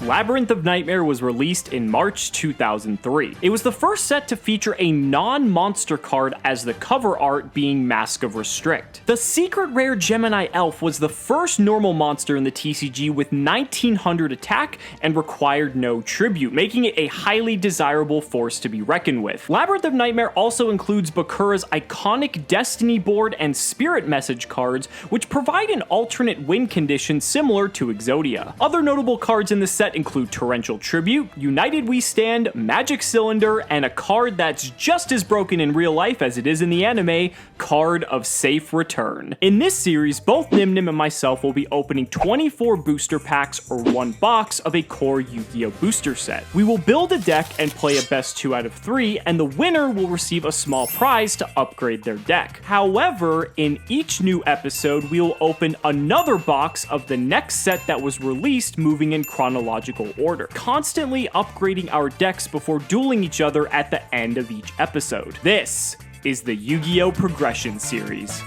Labyrinth of Nightmare was released in March 2003. It was the first set to feature a non-monster card as the cover art being Mask of Restrict. The secret rare Gemini Elf was the first normal monster in the TCG with 1900 attack and required no tribute, making it a highly desirable force to be reckoned with. Labyrinth of Nightmare also includes Bakura's iconic Destiny board and Spirit Message cards, which provide an alternate win condition similar to Exodia. Other notable cards in the set include Torrential Tribute, United We Stand, Magic Cylinder, and a card that's just as broken in real life as it is in the anime, Card of Safe Return. In this series, both Nyhmnim and myself will be opening 24 booster packs or one box of a core Yu-Gi-Oh! Booster set. We will build a deck and play a best 2 out of 3, and the winner will receive a small prize to upgrade their deck. However, in each new episode, we will open another box of the next set that was released, moving in chronological order, constantly upgrading our decks before dueling each other at the end of each episode. This is the Yu-Gi-Oh! Progression Series.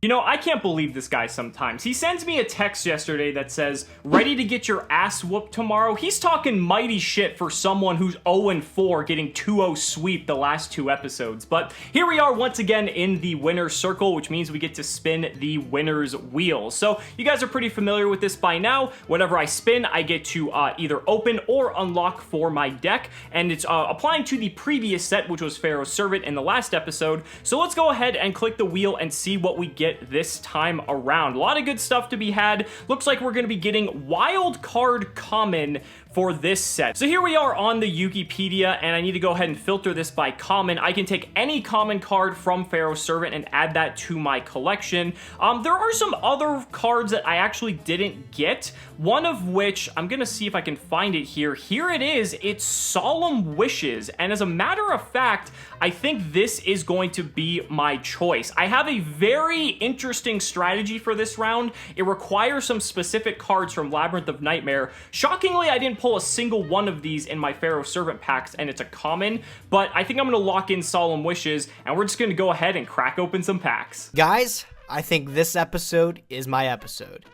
You know, I can't believe this guy sometimes. He sends me a text yesterday that says, ready to get your ass whooped tomorrow. He's talking mighty shit for someone who's 0-4 getting 2-0 sweep the last 2 episodes. But here we are once again in the winner's circle, which means we get to spin the winner's wheel. So you guys are pretty familiar with this by now. Whenever I spin, I get to either open or unlock for my deck. And it's applying to the previous set, which was Pharaoh's Servant in the last episode. So let's go ahead and click the wheel and see what we get this time around. A lot of good stuff to be had. Looks like we're going to be getting Wild Card Common for this set. So here we are on the Wikipedia, and I need to go ahead and filter this by common. I can take any common card from Pharaoh's Servant and add that to my collection. There are some other cards that I actually didn't get, one of which, I'm gonna see if I can find it here. Here it is, it's Solemn Wishes, and as a matter of fact, I think this is going to be my choice. I have a very interesting strategy for this round. It requires some specific cards from Labyrinth of Nightmare. Shockingly, I didn't pull a single one of these in my Pharaoh's Servant packs, and it's a common, but I think I'm going to lock in Solemn Wishes, and we're just going to go ahead and crack open some packs. Guys, I think this episode is my episode.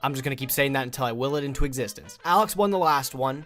I'm just going to keep saying that until I will it into existence. Alex won the last one.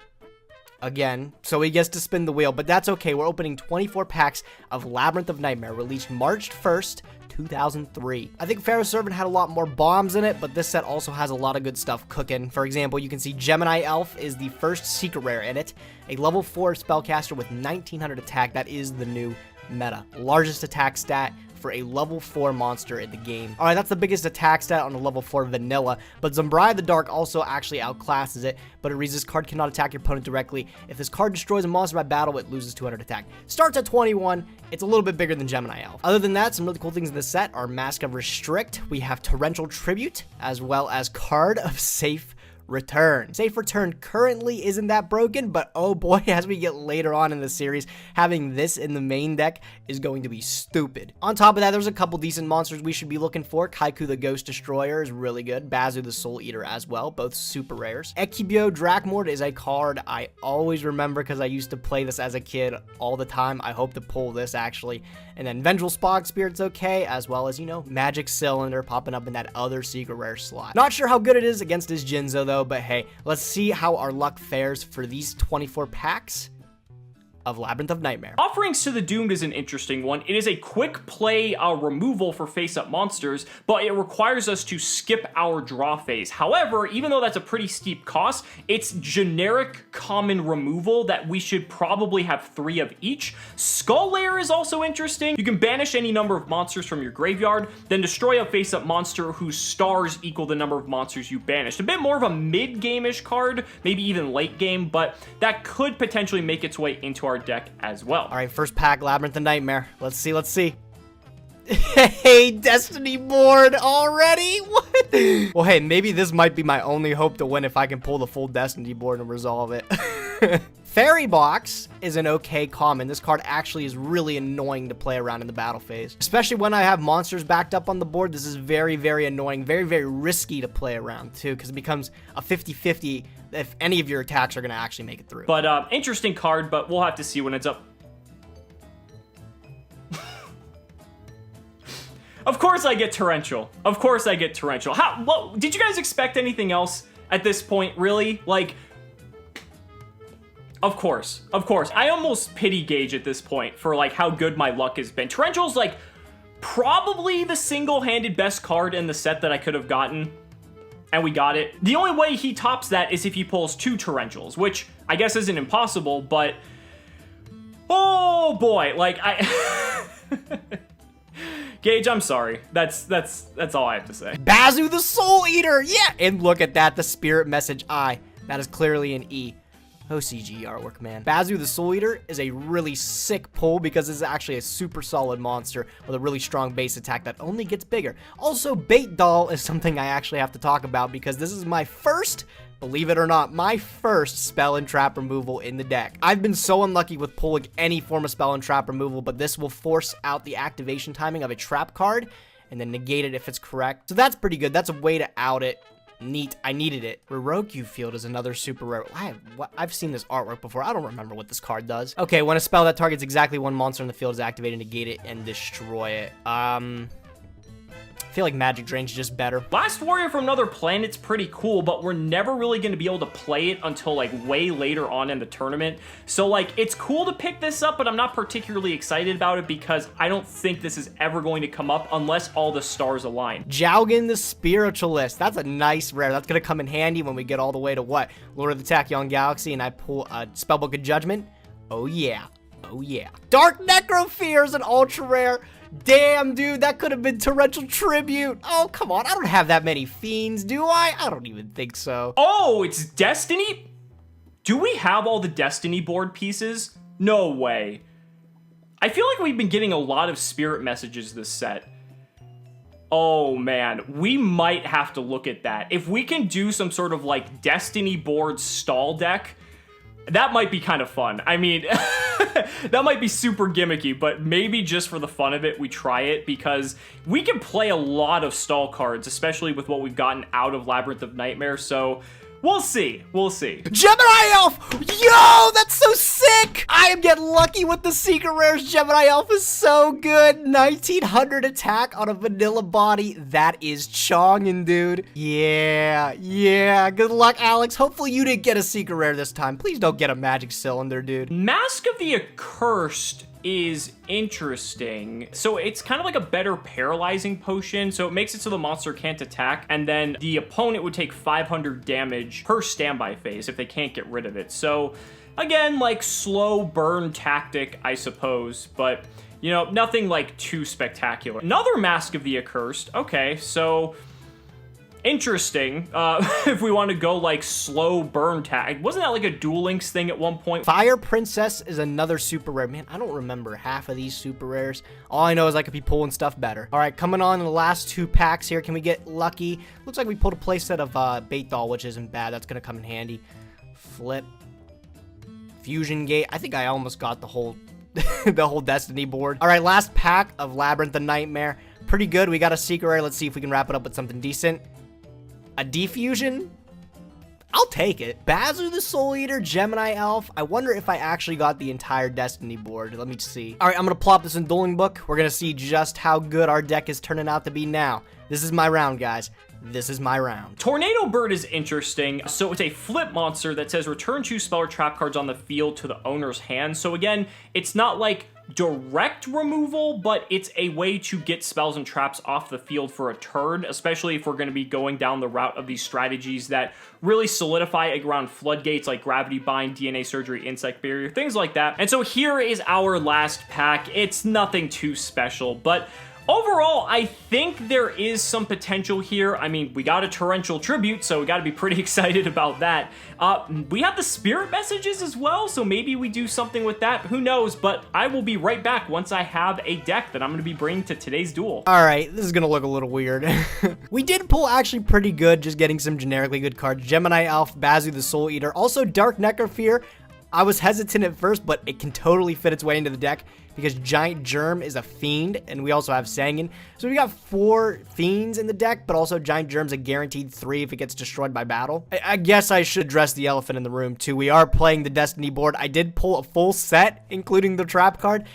Again, so he gets to spin the wheel, but that's okay. We're opening 24 packs of Labyrinth of Nightmare, released March 1st, 2003. I think Pharaoh's Servant had a lot more bombs in it, but this set also has a lot of good stuff cooking. For example, you can see Gemini Elf is the first secret rare in it, a level 4 spellcaster with 1900 attack. That is the new meta. Largest attack stat for a level 4 monster in the game. Alright, that's the biggest attack stat on a level 4 vanilla, but Zumbrai the Dark also actually outclasses it, but it reads this card cannot attack your opponent directly. If this card destroys a monster by battle, it loses 200 attack. Starts at 21, it's a little bit bigger than Gemini Elf. Other than that, some really cool things in this set are Mask of Restrict, we have Torrential Tribute, as well as Card of Safe Return. Safe Return currently isn't that broken, but oh boy, as we get later on in the series, having this in the main deck is going to be stupid. On top of that, there's a couple decent monsters we should be looking for. Kaiku the Ghost Destroyer is really good. Bazu the Soul Eater as well, both super rares. Ekibyo Drakmord is a card I always remember because I used to play this as a kid all the time. I hope to pull this actually. And then Vengeful Spog Spirit's okay, as well as, you know, Magic Cylinder popping up in that other secret rare slot. Not sure how good it is against his Jinzo though, but hey, let's see how our luck fares for these 24 packs of Labyrinth of Nightmare. Offerings to the Doomed is an interesting one. It is a quick play removal for face-up monsters, but it requires us to skip our draw phase. However, even though that's a pretty steep cost, it's generic common removal that we should probably have 3 of each. Skull Lair is also interesting. You can banish any number of monsters from your graveyard, then destroy a face-up monster whose stars equal the number of monsters you banished. A bit more of a mid-game-ish card, maybe even late game, but that could potentially make its way into our deck as well. All right, first pack, Labyrinth of Nightmare. Let's see. Hey, Destiny board already? What? Well, hey, maybe this might be my only hope to win if I can pull the full Destiny board and resolve it. Fairy Box is an okay common. This card actually is really annoying to play around in the battle phase. Especially when I have monsters backed up on the board. This is very, very annoying. Very, very risky to play around, too, because it becomes a 50-50 if any of your attacks are going to actually make it through. But interesting card, but we'll have to see when it's up. Of course I get Torrential. Of course I get Torrential. Well, did you guys expect anything else? at this point, really. Like, of course. I almost pity Gage at this point for, like, how good my luck has been. Torrential's, like, probably the single-handed best card in the set that I could have gotten. And we got it. The only way he tops that is if he pulls 2 Torrentials, which I guess isn't impossible, but... Oh, boy. Like, Gage, I'm sorry. That's all I have to say. Bazu the Soul Eater! Yeah! And look at that, the Spirit Message I. That is clearly an E. Oh, CG artwork, man. Bazu the Soul Eater is a really sick pull because it's actually a super solid monster with a really strong base attack that only gets bigger. Also, Bait Doll is something I actually have to talk about because this is my first, believe it or not, my first spell and trap removal in the deck. I've been so unlucky with pulling any form of spell and trap removal, but this will force out the activation timing of a trap card and then negate it if it's correct. So that's pretty good. That's a way to out it. Neat. I needed it. Roroku Field is another super rare. I've seen this artwork before. I don't remember what this card does. Okay, when a spell that targets exactly one monster in the field is activated, negate it and destroy it. I feel like Magic Drain's just better. Last Warrior from Another Planet's pretty cool, but we're never really going to be able to play it until, like, way later on in the tournament. So, like, it's cool to pick this up, but I'm not particularly excited about it because I don't think this is ever going to come up unless all the stars align. Jowgen the Spiritualist. That's a nice rare. That's going to come in handy when we get all the way to what? Lord of the Tachyon Galaxy, and I pull a Spellbook of Judgment. Oh, yeah. Oh, yeah. Dark Necrofear is an ultra rare. Damn, dude, that could have been Torrential Tribute. Oh, come on. I don't have that many fiends, do I? I don't even think so. Oh, it's Destiny? Do we have all the Destiny board pieces? No way. I feel like we've been getting a lot of spirit messages this set. Oh, man. We might have to look at that. If we can do some sort of, like, Destiny board stall deck, that might be kind of fun. I mean, that might be super gimmicky, but maybe just for the fun of it, we try it because we can play a lot of stall cards, especially with what we've gotten out of Labyrinth of Nightmare, so we'll see. We'll see. Gemini Elf! Yo, that's so sick! I am getting lucky with the secret rares. Gemini Elf is so good. 1900 attack on a vanilla body. That is chongin', dude. Yeah. Good luck, Alex. Hopefully you didn't get a secret rare this time. Please don't get a magic cylinder, dude. Mask of the Accursed is interesting. So it's kind of like a better paralyzing potion. So it makes it so the monster can't attack. And then the opponent would take 500 damage per standby phase if they can't get rid of it. So again, like slow burn tactic, I suppose. But, you know, nothing like too spectacular. Another Mask of the Accursed. Okay, so interesting. If we want to go like slow burn tag. Wasn't that like a Duel Links thing at one point? Fire Princess is another super rare. Man, I don't remember half of these super rares. All I know is I could be pulling stuff better. All right, coming on in the last 2 packs here. Can we get lucky? Looks like we pulled a playset of Bait Doll, which isn't bad. That's going to come in handy. Flip. Fusion Gate. I think I almost got the whole the whole Destiny board. All right, last pack of Labyrinth of Nightmare. Pretty good. We got a secret rare. Let's see if we can wrap it up with something decent. A Defusion? I'll take it. Bazu the Soul Eater, Gemini Elf. I wonder if I actually got the entire Destiny board. Let me see. All right, I'm going to plop this in Dueling Book. We're going to see just how good our deck is turning out to be now. This is my round, guys. This is my round. Tornado Bird is interesting. So it's a flip monster that says return 2 spell or trap cards on the field to the owner's hand. So again, it's not like direct removal, but it's a way to get spells and traps off the field for a turn, especially if we're going to be going down the route of these strategies that really solidify around floodgates like Gravity Bind, DNA Surgery, Insect Barrier, things like that. And so here is our last pack. It's nothing too special, but overall, I think there is some potential here. I mean, we got a Torrential Tribute, so we got to be pretty excited about that. We have the Spirit Messages as well, so maybe we do something with that. Who knows? But I will be right back once I have a deck that I'm going to be bringing to today's duel. All right, this is going to look a little weird. We did pull actually pretty good, just getting some generically good cards. Gemini Elf, Bazu the Soul Eater, also Dark Necrofear. I was hesitant at first, but it can totally fit its way into the deck because Giant Germ is a fiend, and we also have Sanguine. So we got 4 fiends in the deck, but also Giant Germ's a guaranteed 3 if it gets destroyed by battle. I guess I should address the elephant in the room, too. We are playing the Destiny board. I did pull a full set, including the trap card.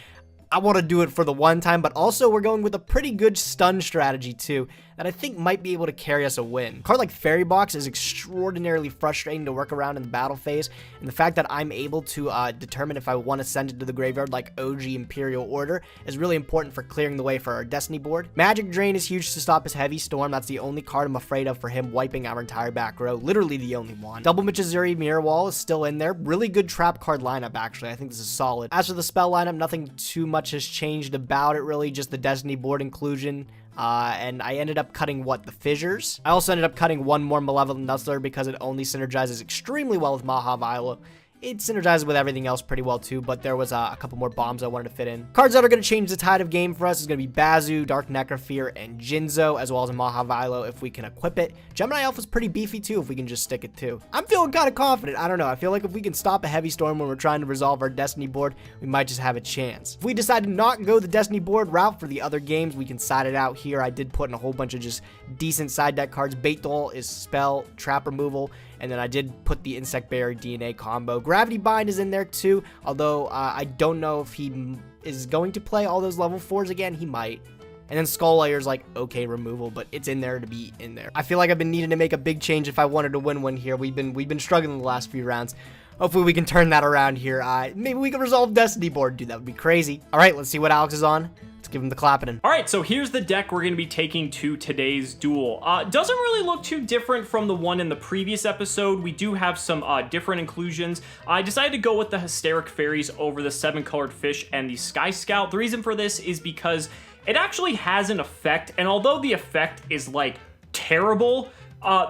I want to do it for the one time, but also we're going with a pretty good stun strategy, too. that I think might be able to carry us a win. A card like Fairy Box is extraordinarily frustrating to work around in the battle phase, and the fact that I'm able to determine if I want to send it to the graveyard like OG Imperial Order is really important for clearing the way for our Destiny board. Magic Drain is huge to stop his Heavy Storm. That's the only card I'm afraid of for him wiping our entire back row. Literally the only one. Double Michizuri Mirror Wall is still in there. Really good trap card lineup, actually. I think this is solid. As for the spell lineup, nothing too much has changed about it, really. Just the Destiny board inclusion. And I ended up cutting, the Fissures? I also ended up cutting one more Malevolent Nuzzler because it only synergizes extremely well with Mahavilo. It synergizes with everything else pretty well too, but there was a couple more bombs I wanted to fit in. Cards that are going to change the tide of game for us is going to be Bazu, Dark Necrofear, and Jinzo, as well as a Mahavilo if we can equip it. Gemini Elf is pretty beefy too if we can just stick it too. I'm feeling kind of confident. I don't know. I feel like if we can stop a Heavy Storm when we're trying to resolve our Destiny board, we might just have a chance. If we decide to not go the Destiny board route for the other games, we can side it out here. I did put in a whole bunch of just decent side deck cards. Bait Doll is spell, trap removal, and then I did put the Insect Berry DNA combo. Gravity Bind is in there too, although I don't know if he is going to play all those level 4s again. He might. And then Skull Layer is like okay removal, but it's in there to be in there. I feel like I've been needing to make a big change if I wanted to win one here. We've been struggling the last few rounds. Hopefully we can turn that around here. Maybe we can resolve Destiny board. Dude, that would be crazy. All right, let's see what Alex is on. Let's give him the clapping. All right, so here's the deck we're going to be taking to today's duel. Doesn't really look too different from the one in the previous episode. We do have some different inclusions. I decided to go with the Hysteric Fairies over the 7-colored fish and the Sky Scout. The reason for this is because it actually has an effect, and although the effect is like terrible,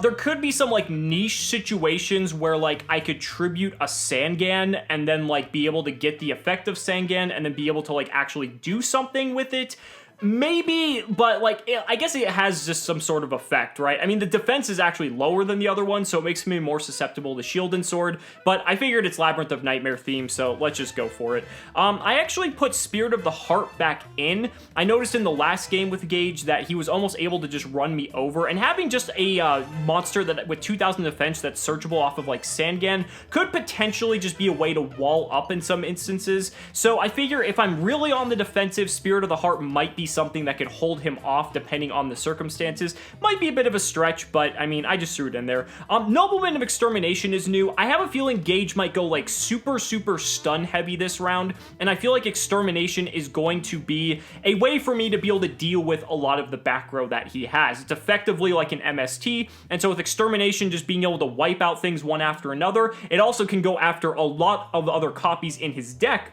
there could be some like niche situations where like I could tribute a Sangan and then like be able to get the effect of Sangan and then be able to like actually do something with it. Maybe, but like, I guess it has just some sort of effect, right? I mean, the defense is actually lower than the other one, so it makes me more susceptible to Shield and Sword, but I figured it's Labyrinth of Nightmare theme, so let's just go for it. I actually put Spirit of the Heart back in. I noticed in the last game with Gage that he was almost able to just run me over, and having just a monster that with 2000 defense that's searchable off of like Sangan could potentially just be a way to wall up in some instances, so I figure if I'm really on the defensive, Spirit of the Heart might be something that could hold him off depending on the circumstances. Might be a bit of a stretch, but I mean, I just threw it in there. Nobleman of Extermination is new. I have a feeling Gage might go like super stun heavy this round, and I feel like Extermination is going to be a way for me to be able to deal with a lot of the back row that he has. It's effectively like an MST, and so with Extermination just being able to wipe out things one after another, it also can go after a lot of the other copies in his deck.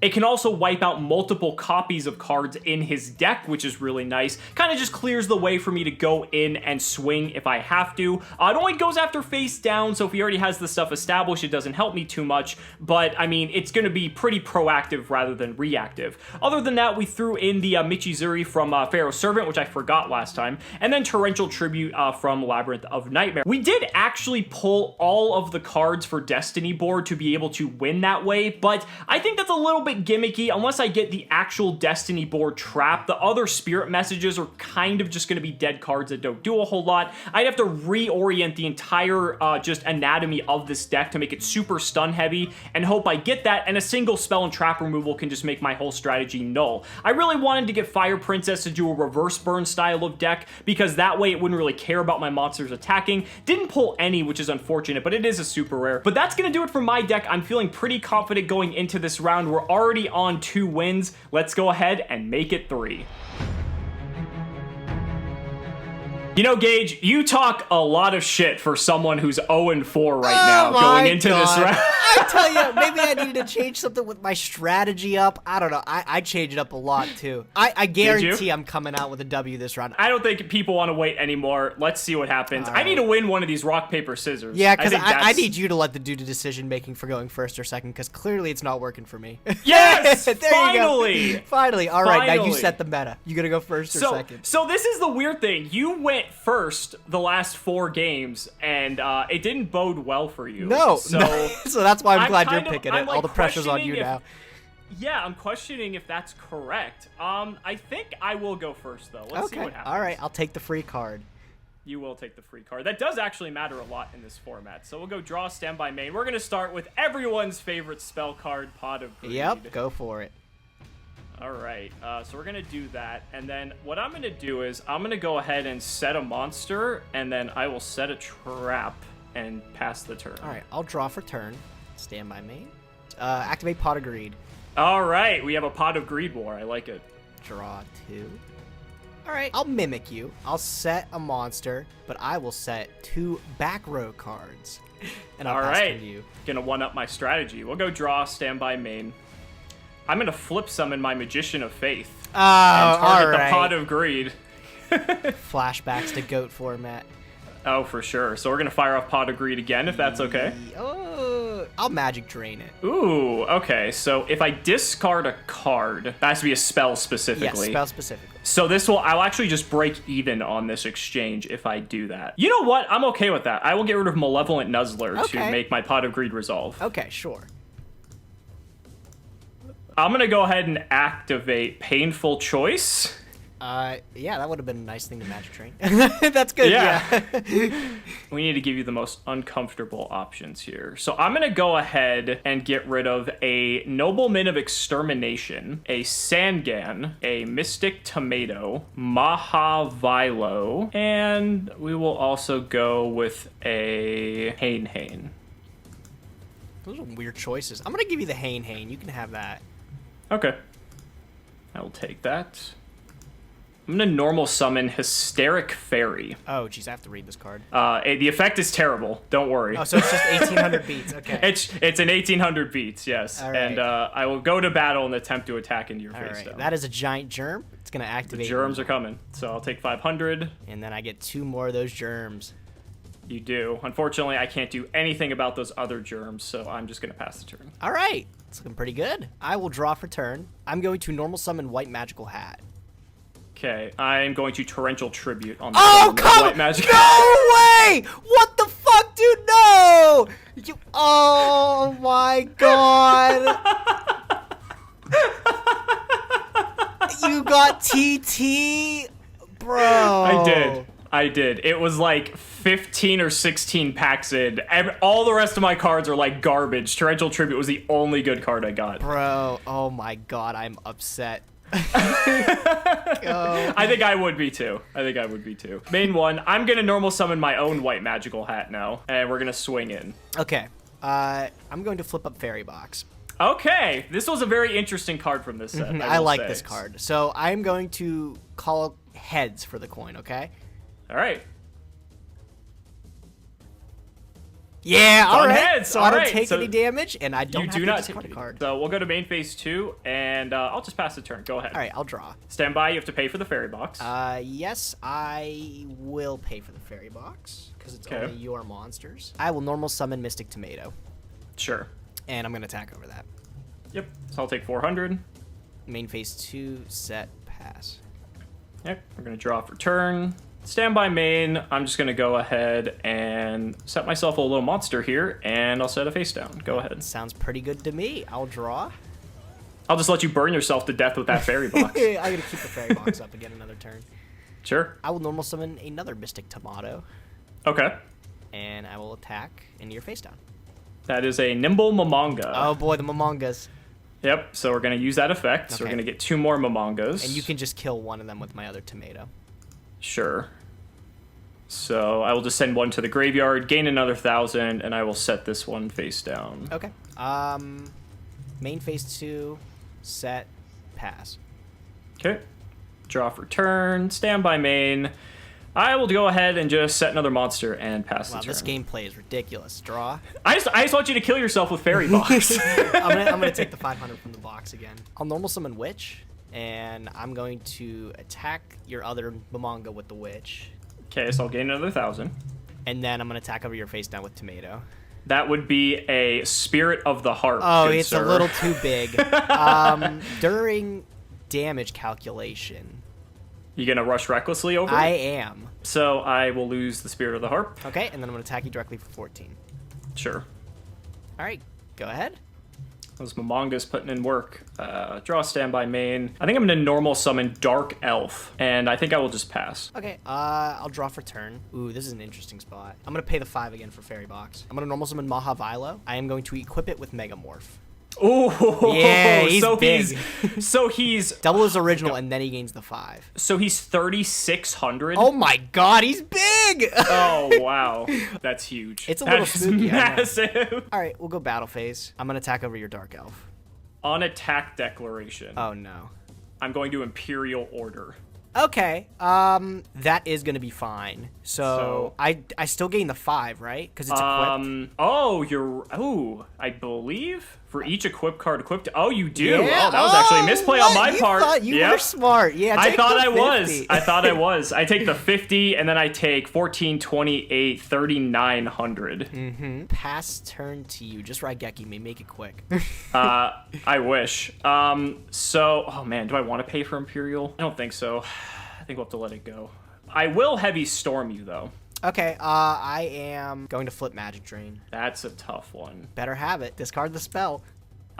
It can also wipe out multiple copies of cards in his deck, which is really nice. Kind of just clears the way for me to go in and swing if I have to. It only goes after face down, so if he already has the stuff established, it doesn't help me too much. But, I mean, it's going to be pretty proactive rather than reactive. Other than that, we threw in the Michizuri from Pharaoh's Servant, which I forgot last time. And then Torrential Tribute from Labyrinth of Nightmare. We did actually pull all of the cards for Destiny board to be able to win that way, but I think that's a little bit gimmicky unless I get the actual Destiny board trap. The other Spirit Messages are kind of just going to be dead cards that don't do a whole lot. I'd have to reorient the entire just anatomy of this deck to make it super stun heavy and hope I get that, and a single spell and trap removal can just make my whole strategy null. I really wanted to get Fire Princess to do a reverse burn style of deck because that way it wouldn't really care about my monsters attacking. Didn't pull any, which is unfortunate, but it is a super rare. But that's going to do it for my deck. I'm feeling pretty confident going into this round. We're already on 2 wins. Let's go ahead and make it 3. You know, Gage, you talk a lot of shit for someone who's 0-4 right now going into this round. I tell you, maybe I needed to change something with my strategy up. I don't know. I changed it up a lot, too. I guarantee I'm coming out with a W this round. I don't think people want to wait anymore. Let's see what happens. I need to win one of these rock, paper, scissors. Yeah, because I need you to let the do the decision-making for going first or second, because clearly it's not working for me. Yes! Finally! You go. Finally. All right, now you set the meta. You gonna go first or second? So this is the weird thing. You went first the last 4 games, and it didn't bode well for you. No. So that's why I'm glad you're picking it. Like, all the pressure's on you now. Yeah, I'm questioning if that's correct. I think I will go first, though. Let's see what happens. All right, I'll take the free card. You will take the free card. That does actually matter a lot in this format. So we'll go draw, standby main. We're going to start with everyone's favorite spell card, Pot of Greed. Yep, go for it. All right, so we're gonna do that, and then what I'm gonna do is I'm gonna go ahead and set a monster, and then I will set a trap and pass the turn. All right, I'll draw for turn. Stand by me. Activate Pot of Greed. All right, we have a Pot of Greed War. I like it. Draw 2. All right, I'll mimic you. I'll set a monster, but I will set 2 back row cards. And I'll pass them to you. Gonna one-up my strategy. We'll go draw, stand by main. I'm gonna flip summon my Magician of Faith. Oh, and target all right. the Pot of Greed. Flashbacks to GOAT format. Oh, for sure. So we're gonna fire off Pot of Greed again, if that's okay. Oh, I'll magic drain it. Ooh, okay. So if I discard a card, that has to be a spell specifically. Yes, spell specifically. So I'll actually just break even on this exchange if I do that. You know what? I'm okay with that. I will get rid of Malevolent Nuzzler to make my Pot of Greed resolve. Okay, sure. I'm gonna go ahead and activate Painful Choice. Yeah, that would have been a nice thing to magic train. That's good. Yeah. We need to give you the most uncomfortable options here. So I'm gonna go ahead and get rid of a Nobleman of Extermination, a Sangan, a Mystic Tomato, Mahavilo, and we will also go with a Hain. Those are weird choices. I'm gonna give you the Hain. You can have that. Okay. I will take that. I'm gonna normal summon Hysteric Fairy. Oh, geez, I have to read this card. The effect is terrible. Don't worry. Oh, so it's just 1800 beats. Okay. It's an 1800 beats, yes. All right. And I will go to battle and attempt to attack into your All face. right. Down. That is a giant germ. It's gonna activate. The germs are coming, so I'll take 500. And then I get 2 more of those germs. You do. Unfortunately, I can't do anything about those other germs, so I'm just gonna pass the turn. All right. It's looking pretty good. I will draw for turn. I'm going to normal summon White Magical Hat. Okay, I'm going to Torrential Tribute on the White Magic. No way! What the fuck, dude? No! Oh my god! You got TT, bro. I did. It was like 15 or 16 packs in. All the rest of my cards are like garbage. Torrential Tribute was the only good card I got. Bro, oh my god, I'm upset. I think I would be too. Main one, I'm gonna normal summon my own White Magical Hat now, and we're gonna swing in. Okay, I'm going to flip up Fairy Box. Okay, this was a very interesting card from this set. I like this card. So I'm going to call heads for the coin, okay? All right. Yeah, all right. Heads. So all I don't right. take so any damage, and I don't you have do to not discard a card. So we'll go to main phase 2, and I'll just pass the turn. Go ahead. All right, I'll draw. Stand by. You have to pay for the Fairy Box. Yes, I will pay for the Fairy Box, because it's Okay. only your monsters. I will normal summon Mystic Tomato, Sure. and I'm going to attack over that. Yep. So I'll take 400. Main phase 2, set, pass. Yep. We're gonna draw for turn. Stand by main. I'm just gonna go ahead and set myself a little monster here, and I'll set a face down. Go ahead. Sounds pretty good to me. I'll draw. I'll just let you burn yourself to death with that Fairy Box. I'm going to keep the Fairy Box up again another turn. Sure. I will normal summon another Mystic Tomato, Okay. and I will attack into your face down. That is a Nimble Momonga. Oh boy, the Momongas. Yep. So we're gonna use that effect. So we're Okay. gonna get 2 more Momongas. And you can just kill one of them with my other tomato. Sure. So I will just send one to the graveyard, gain another 1,000, and I will set this one face down. Okay. Main phase 2, set, pass. Okay. Draw for turn. Stand by main. I will go ahead and just set another monster and pass the Wow, turn. this gameplay is ridiculous. Draw. I just want you to kill yourself with Fairy Box. I'm gonna take the 500 from the box again. I'll normal summon Witch, and I'm going to attack your other Momonga with the Witch. Okay, so I'll gain another 1,000. And then I'm gonna attack over your face down with Tomato. That would be a Spirit of the Harp. Oh, good it's sir. a little too big. During damage calculation, You gonna rush recklessly over? I am. So I will lose the Spirit of the Harp. Okay, and then I'm gonna attack you directly for 14. Sure. All right, go ahead. Those Momongas putting in work. Draw standby main. I think I'm gonna normal summon Dark Elf, and I think I will just pass. Okay, I'll draw for turn. Ooh, this is an interesting spot. I'm gonna pay the 5 again for Fairy Box. I'm gonna normal summon Mahavilo. I am going to equip it with Megamorph. Oh, Yeah, he's so big. he's Double his original, and then he gains the 5. so he's 3,600. Oh my god, he's big! Oh, wow. That's huge. It's a little That is spooky, I know. massive. All right, we'll go battle phase. I'm gonna attack over your dark elf. On attack declaration, Oh no. I'm going to Imperial Order. Okay, that is gonna be fine. So I still gain the 5, right? Because it's equipped. I believe for each equip card equipped. Oh, you do. Yeah. Oh, that was actually a misplay on my You part. thought you Yep. were smart. Yeah, I take thought the I was. 50. I thought I was. I take the 50 and then I take 14, 28, 3,900. Pass turn to you. Just Raigeki may make it quick. I wish. Oh man, do I want to pay for Imperial? I don't think so. I think we'll have to let it go. I will heavy storm you though. Okay, I am going to flip Magic Drain. That's a tough one. Better have it. Discard the spell.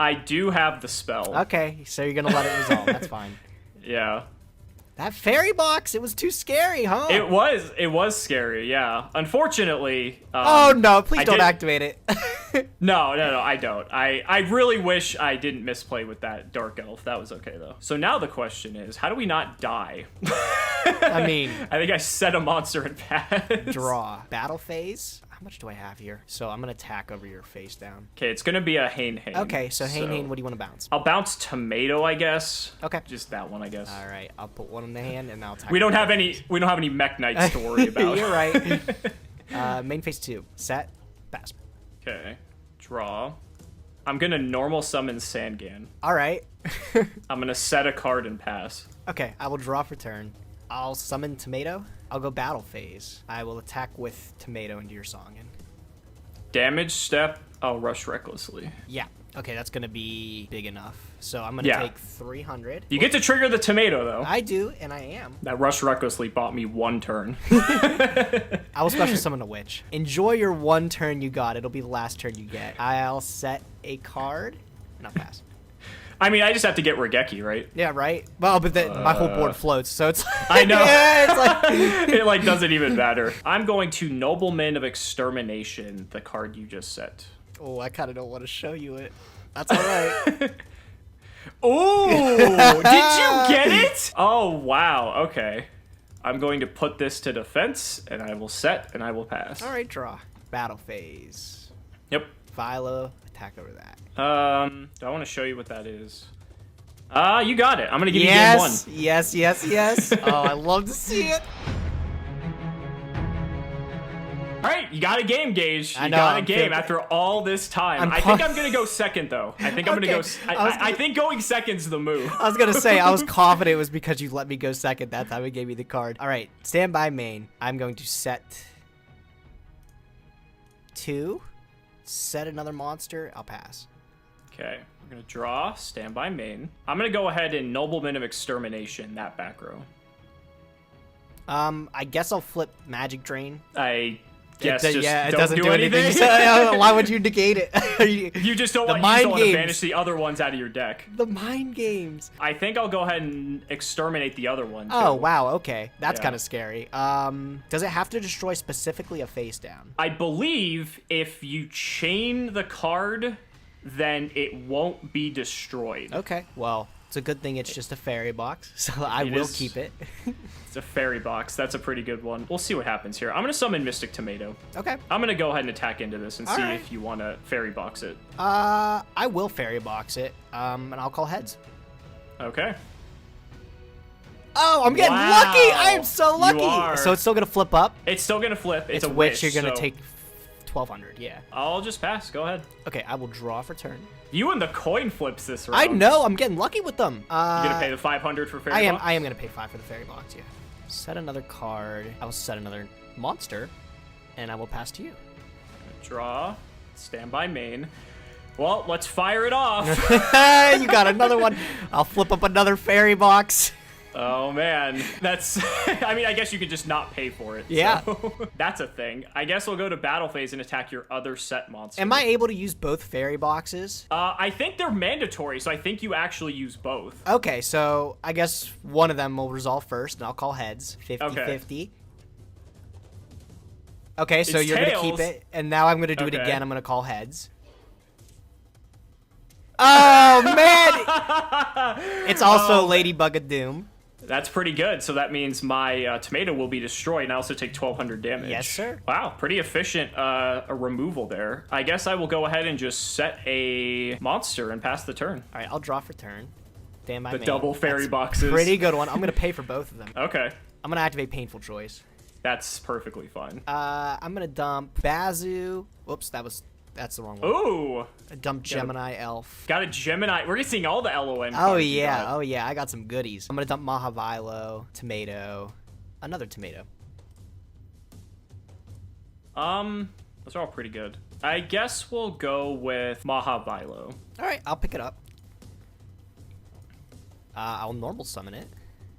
I do have the spell. Okay, so you're gonna let it resolve. That's fine. Yeah. That fairy box, it was too scary, huh? It was scary, yeah. Unfortunately, oh no, please I don't did- activate it. No, I don't. I really wish I didn't misplay with that Dark Elf. That was okay, though. So now the question is, how do we not die? I mean, I think I set a monster and pass. draw. Battle phase? How much do I have here? So I'm gonna attack over your face down. Okay, it's going to be a Hain. Okay, so Hain, what do you want to bounce? I'll bounce Tomato, I guess. Okay. Just that one, I guess. All right, I'll put one in the hand and I'll attack. We don't have any Mech Knights to worry about. You're right. Main phase 2. Set. Pass. Okay. Draw. I'm going to normal summon Sangan. All right. I'm going to set a card and pass. Okay, I will draw for turn. I'll summon Tomato. I'll go battle phase. I will attack with Tomato into your Songen. Damage step. I'll rush recklessly. Yeah. Okay, that's gonna be big enough. So I'm gonna Yeah. take 300. You get to trigger the Tomato, though. I do, and I am. That rush recklessly bought me 1 turn. I will special summon a witch. Enjoy your 1 turn you got. It'll be the last turn you get. I'll set a card, and I'll pass. I mean, I just have to get Raigeki, right? Yeah, right? Well, but then my whole board floats, so it's like... I know. Yeah, it's like... It, like, doesn't even matter. I'm going to Nobleman of Extermination, the card you just set. Oh, I kind of don't want to show you it. That's all right. Ooh! Did you get it? Oh, wow. Okay. I'm going to put this to defense, and I will set, and I will pass. All right, draw. Battle phase. Yep. Philo, attack over that. Do I want to show you what that is? You got it. I'm going to give you game 1. Yes, yes, yes. Oh, I love to see it. All right, you got a game, Gage. I You know, got a I'm game feeling- after all this time. I think I'm going to go second, though. I think I'm going to Okay. go... I think going second's the move. I was going to say, I was confident it was because you let me go second that time and gave me the card. All right, stand by main. I'm going to set 2. Set another monster. I'll pass. Okay, we're going to draw, stand by main. I'm going to go ahead and Nobleman of Extermination, that back row. I guess I'll flip Magic Drain. I guess It just doesn't don't do anything. So, why would you negate it? You just don't want mind to games. banish the other ones out of your deck. The mind games. I think I'll go ahead and exterminate the other one, too. Oh, wow. Okay. That's Yeah. kind of scary. Does it have to destroy specifically a face down? I believe if you chain the card, then it won't be destroyed. Okay. Well, it's a good thing it's just a fairy box, so I It will is. keep it. It's a fairy box. That's a pretty good one. We'll see what happens here. I'm going to summon Mystic Tomato. Okay. I'm going to go ahead and attack into this and All see right. if you want to fairy box it. I will fairy box it, and I'll call heads. Okay. Oh, I'm getting Wow. lucky! I am so You lucky! are. So it's still gonna flip up? It's still going to flip. It's a witch, wish, you're gonna so take 1,200, yeah. I'll just pass. Go ahead. Okay, I will draw for turn. You and the coin flips this round. I know, I'm getting lucky with them. You're going to pay the 500 for fairy box? I am gonna pay 5 for the fairy box, yeah. Set another card. I will set another monster, and I will pass to you. Draw. Stand by main. Well, let's fire it off. You got another one. I'll flip up another fairy box. Oh, man. That's... I mean, I guess you could just not pay for it. Yeah. So. That's a thing. I guess we'll go to battle phase and attack your other set monster. Am I able to use both fairy boxes? I think they're mandatory, so I think you actually use both. Okay, so I guess one of them will resolve first, and I'll call heads. 50-50. Okay, so It's you're going to keep tails. it, and now I'm going to do it Okay. again. I'm going to call heads. Oh, man! It's also Ladybug of Doom. That's pretty good. So that means my tomato will be destroyed, and I also take 1,200 damage. Yes, sir. Wow, pretty efficient a removal there. I guess I will go ahead and just set a monster and pass the turn. All right, I'll draw for turn. Damn, The double fairy boxes. Pretty good one. I'm going to pay for both of them. Okay. I'm going to activate Painful Choice. That's perfectly fine. I'm going to dump Bazoo. Whoops, that's the wrong one. Ooh. Dump Gemini Elf. Got a Gemini. We're seeing all the LON Oh, cards you yeah. got. Oh, yeah. I got some goodies. I'm going to dump Mahavilo, Tomato, another Tomato. Those are all pretty good. I guess we'll go with Mahavilo. All right, I'll pick it up. I'll normal summon it.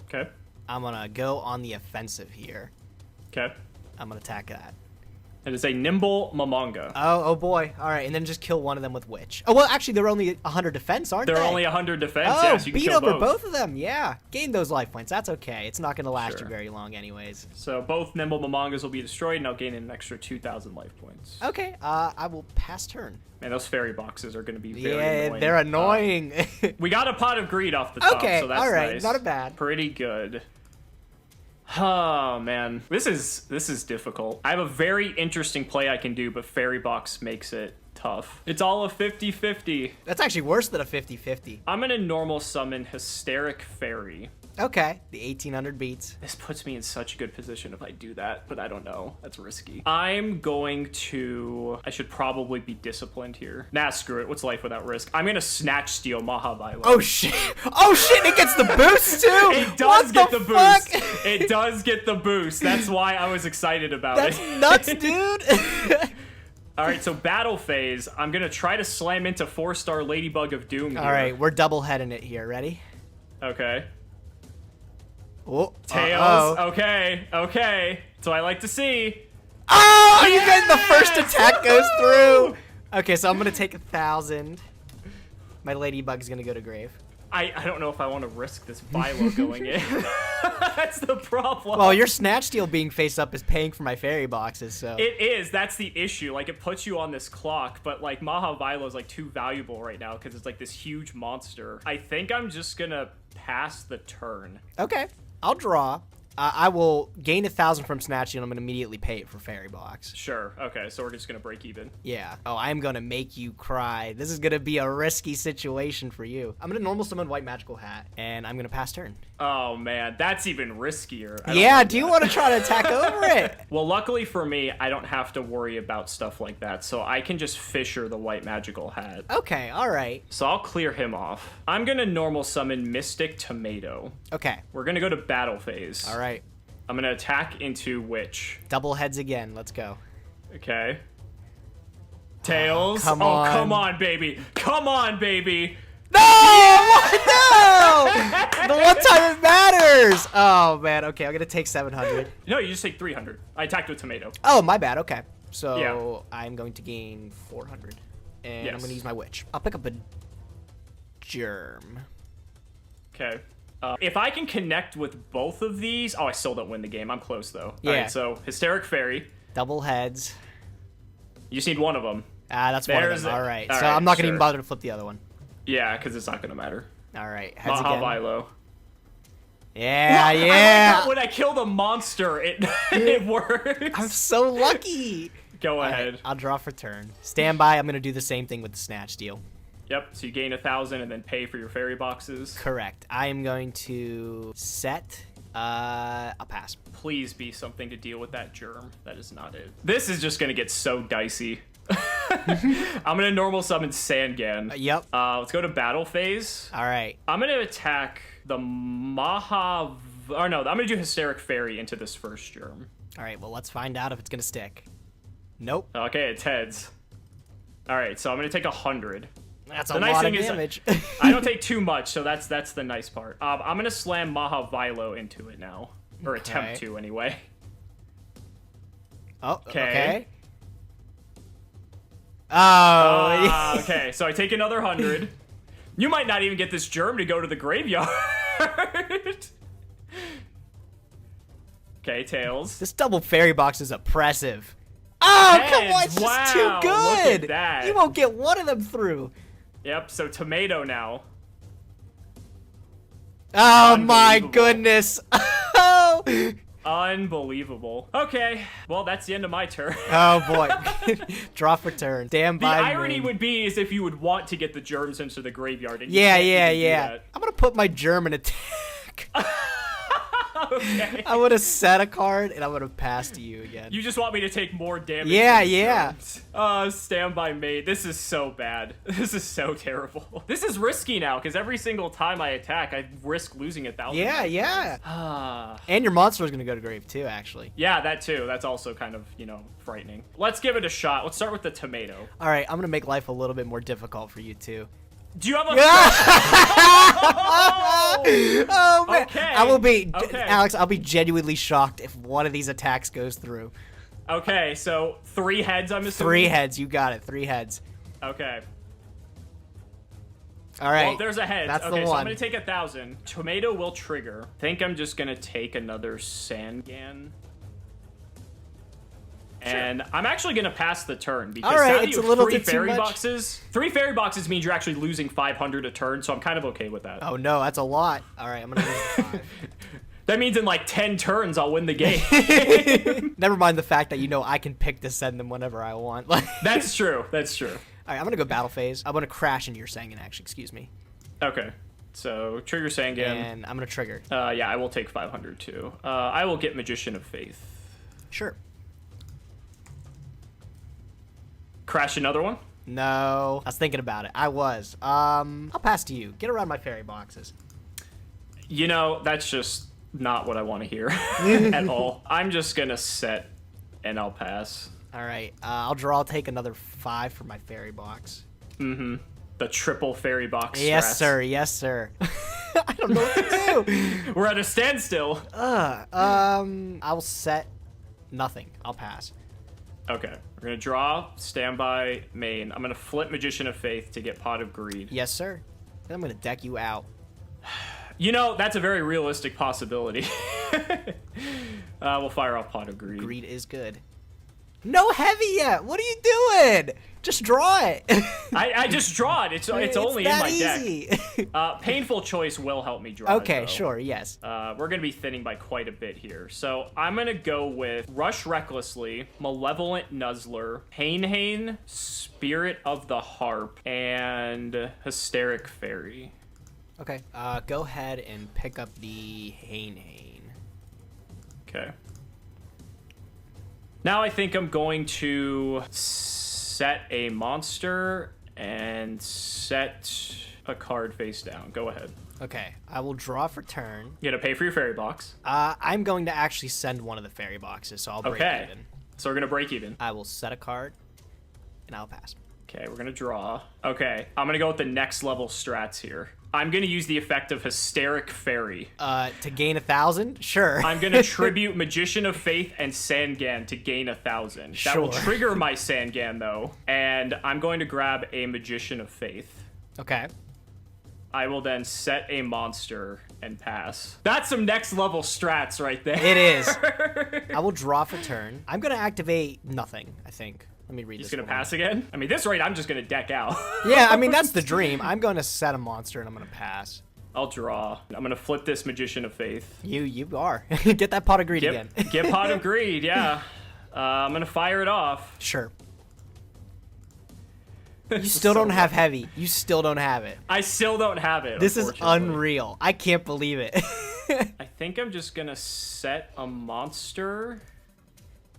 Okay. I'm going to go on the offensive here. Okay. I'm going to attack that. It is a nimble Mamanga. Oh boy. All right, and then just kill one of them with Witch. Oh, well, actually, they're only 100 defense, aren't they? They're only 100 defense, Oh, yes, you can beat kill over both. of them, yeah. Gain those life points, that's okay. It's not going to last Sure. you very long anyways. So both nimble Mamangas will be destroyed, and I'll gain an extra 2,000 life points. Okay, I will pass turn. Man, those fairy boxes are going to be very annoying. They're annoying. We got a pot of greed off the top, Okay, so that's all right, nice. not bad. Pretty good. Oh, man. This is difficult. I have a very interesting play I can do, but Fairy Box makes it tough. It's all a 50-50. That's actually worse than a 50-50. I'm going to normal summon Hysteric Fairy. Okay, the 1800 beats. This puts me in such a good position if I do that, but I don't know. That's risky. I'm going to... I should probably be disciplined here. Nah, screw it. What's life without risk? I'm going to Snatch Steal Mahavilo. Oh shit! Oh shit! It gets the boost too. It does What get the fuck? boost. It does get the boost. That's why I was excited about That's it. nuts, dude. All right, so battle phase. I'm going to try to slam into 4-star Ladybug of Doom here. All right, we're double heading it here. Ready? Okay. Oh, Tails. Okay. Okay. That's what I like to see. Oh, you get the first attack goes through. Okay, so I'm gonna take 1,000. My Ladybug's gonna go to grave. I don't know if I want to risk this Vilo going in. That's the problem. Well, your Snatch Steal being face up is paying for my fairy boxes, so. It is. That's the issue. Like, it puts you on this clock, but, like, Mahavilo is, like, too valuable right now because it's, like, this huge monster. I think I'm just gonna pass the turn. Okay, I'll draw. I will gain 1,000 from Snatch Steal, and I'm gonna immediately pay it for fairy box. Sure. Okay, so we're just gonna break even. Yeah. Oh, I'm gonna make you cry. This is gonna be a risky situation for you. I'm gonna normal summon White Magical Hat, and I'm gonna pass turn. Oh, man. That's even riskier. I don't Yeah, like do you that. want to try to attack over it? Well, luckily for me, I don't have to worry about stuff like that, so I can just Fisher the White Magical Hat. Okay, alright. So I'll clear him off. I'm gonna normal summon Mystic Tomato. Okay, We're gonna go to battle phase. alright. I'm gonna attack into Witch. Double heads again, let's go. Okay. Tails. come Oh, on. come on, baby. Come on, baby. No! No! The one time it matters! Oh, man, okay, I'm gonna take 700. No, you just take 300. I attacked with Tomato. Oh, my bad, okay. So, Yeah. I'm going to gain 400. And I'm Yes. gonna use my Witch. I'll pick up a Germ. Okay. If I can connect with both of these... Oh, I still don't win the game. I'm close, though. Yeah. All right, so Hysteric Fairy. Double heads. You just need one of them. Ah, that's one of There's them, it. alright. All So right, I'm not gonna sure. even bother to flip the other one. Yeah, because it's not going to matter. Alright, heads again. Mahavilo. Yeah, I like yeah! how when I kill the monster, it works. I'm so lucky! Go Alright, ahead. I'll draw for turn. Stand by, I'm gonna do the same thing with the Snatch Steal. Yep, so you gain 1,000 and then pay for your fairy boxes. Correct. I am going to set, I'll pass. Please be something to deal with that germ. That is not it. This is just going to get so dicey. I'm going to normal summon Sangan. Yep. Let's go to battle phase. Alright. I'm going to attack the I'm going to do Hysteric Fairy into this first germ. Alright, well, let's find out if it's gonna stick. Nope. Okay, it's heads. Alright, so I'm going to take 100. That's a The nice lot of thing is damage. I don't take too much, so that's the nice part. I'm going to slam Mahavilo into it now. Or attempt to, anyway. Oh, Okay. okay. Oh, Okay, so I take another 100. You might not even get this germ to go to the graveyard. Okay, Tails. This double fairy box is oppressive. Oh, come on, Heads, it's just wow, too look at good. that. You won't get one of them through. Yep, so tomato now. Oh my goodness. Unbelievable. Okay, well, that's the end of my turn. Oh boy. Draw for turn. Stand The by irony me. would be is if you would want to get the germs into the graveyard. And Yeah, you can't even do yeah. that. I'm gonna put my German attack. Okay. I'm gonna set a card and I'm gonna pass to you again. You just want me to take more damage. Yeah, from the yeah. germs. Stand by me. This is so bad. This is so terrible. This is risky now because every single time I attack, I risk losing 1,000. Yeah. And your monster is gonna go to grave too, actually. Yeah, that too. That's also kind of, frightening. Let's give it a shot. Let's start with the tomato. All right, I'm gonna make life a little bit more difficult for you too. Do you have a... Oh man! Okay. I will be, Okay. Alex. I'll be genuinely shocked if one of these attacks goes through. Okay, so 3 heads, I'm assuming? 3 heads. You got it. 3 heads. Okay. All right. Well, there's a head. That's okay, the so one. I'm gonna take 1,000. Tomato will trigger. Think I'm just gonna take another Sangan. And I'm actually gonna pass the turn because All right, now it's you a have little 3 bit too fairy much. boxes. 3 fairy boxes means you're actually losing 500 a turn, so I'm kind of okay with that. Oh no, that's a lot. All right, I'm gonna lose 5. That means in like 10 turns I'll win the game. Never mind the fact that I can pick to send them whenever I want. Like, That's true. That's true. all right, I'm gonna go battle phase. I'm gonna crash into your Sangan. Actually, excuse me. Okay. So trigger Sangan. And I'm gonna trigger. Yeah, I will take 500 too. I will get Magician of Faith. Sure. Crash another one. No, I was thinking about it. I was. I'll pass to you. Get around my fairy boxes. That's just not what I want to hear at all. I'm just gonna set and I'll pass. All right, I'll draw. I'll take another 5 for my fairy box. Mm-hmm. The triple fairy box. Yes, strats. sir. Yes, sir. I don't know what to do. We're at a standstill. I'll set nothing. I'll pass. Okay, we're gonna draw, standby, main. I'm gonna flip Magician of Faith to get Pot of Greed. Yes, sir. Then I'm gonna deck you out. That's a very realistic possibility. We'll fire off Pot of Greed. Greed is good. No heavy yet. What are you doing? Just draw it. I just draw it. It's only in that my easy. deck. Painful Choice will help me draw. Okay, it, though. sure. Yes. We're gonna be thinning by quite a bit here, so I'm gonna go with Rush Recklessly, Malevolent Nuzzler, Hain, Spirit of the Harp, and Hysteric Fairy. Okay. Go ahead and pick up the Hain. Okay. Now I think I'm going to set a monster and set a card face down. Go ahead. Okay. I will draw for turn. You gotta pay for your fairy box. I'm going to actually send one of the fairy boxes, so I'll break even. So we're gonna break even. I will set a card, and I'll pass. Okay, we're gonna draw. Okay, I'm gonna go with the next level strats here. I'm gonna use the effect of Hysteric Fairy. To gain 1,000? Sure. I'm gonna tribute Magician of Faith and Sangan to gain 1,000. That will Sure. trigger my Sangan though, and I'm going to grab a Magician of Faith. Okay. I will then set a monster and pass. That's some next level strats right there. It is. I will draw for turn. I'm gonna activate nothing, I think. Let me read this. Just gonna one. pass again? I mean, this rate, I'm just gonna deck out. Yeah, I mean, that's the dream. I'm going to set a monster, and I'm going to pass. I'll draw. I'm gonna flip this Magician of Faith. You are. Get that pot of greed again. Get Pot of Greed, yeah. I'm gonna fire it off. Sure. You still don't have heavy. You still don't have it. I still don't have it. This is unfortunately. unreal. I can't believe it. I think I'm just gonna set a monster,